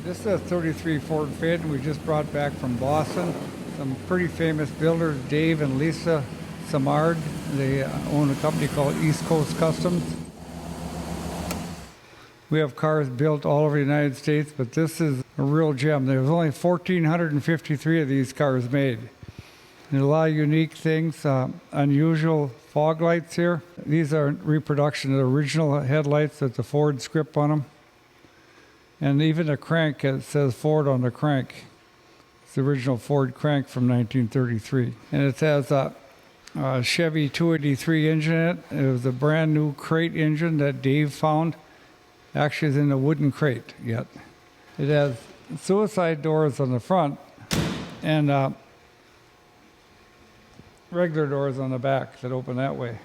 This is a 33 Ford Phaeton we just brought back from Boston. Some pretty famous builders, Dave and Lisa Samard. They own a company called East Coast Customs. We have cars built all over the United States, but this is a real gem. There's only 1,453 of these cars made. And a lot of unique things, unusual fog lights here. These are reproduction of the original headlights with the Ford script on them. And even the crank, it says Ford on the crank. It's the original Ford crank from 1933. And it has a Chevy 283 engine in it. It was a brand new crate engine that Dave found. Actually, it's in a wooden crate yet. It has suicide doors on the front and regular doors on the back that open that way.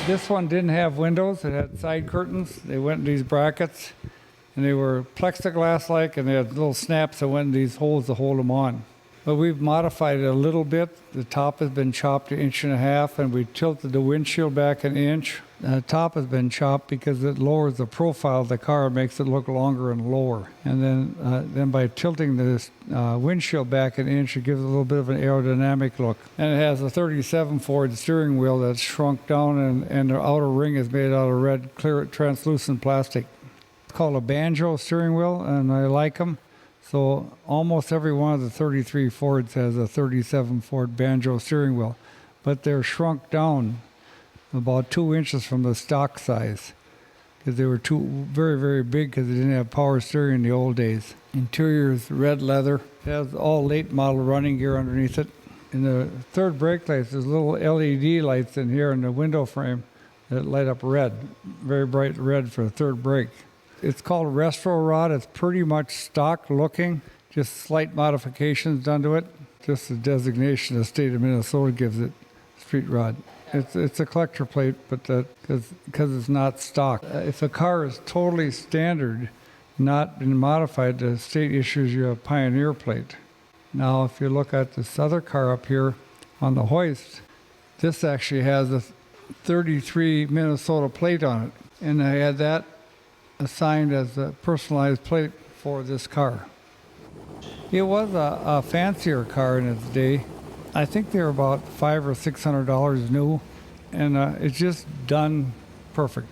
This one didn't have windows. It had side curtains. They went in these brackets. And they were plexiglass-like, and they had little snaps that went in these holes to hold them on. But we've modified it a little bit. The top has been chopped 1.5 inches, and we tilted the windshield back 1 inch. The top has been chopped because it lowers the profile of the car, makes it look longer and lower. And then by tilting the windshield back 1 inch, it gives it a little bit of an aerodynamic look. And it has a 37 Ford steering wheel that's shrunk down, and the outer ring is made out of red, clear, translucent plastic. Called a banjo steering wheel, and I like them. So almost every one of the 33 Fords has a 37 Ford banjo steering wheel, but they're shrunk down about 2 inches from the stock size because they were too very, very big because they didn't have power steering in the old days. Interior is red leather. It has all late model running gear underneath it. In the third brake lights, there's little LED lights in here in the window frame that light up red, very bright red for the third brake. It's called Restro Rod. It's pretty much stock looking, just slight modifications done to it. Just the designation the state of Minnesota gives it, street rod. It's a collector plate, but because it's not stock. If a car is totally standard, not been modified, the state issues you a Pioneer plate. Now, if you look at this other car up here on the hoist, this actually has a 33 Minnesota plate on it, and I had that assigned as a personalized plate for this car. It was a fancier car in its day. I think they were about $500 or $600 new, and it's just done perfect.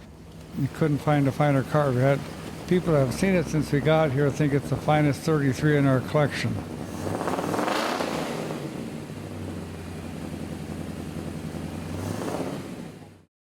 You couldn't find a finer car. We had people that have seen it since we got here think it's the finest 33 in our collection.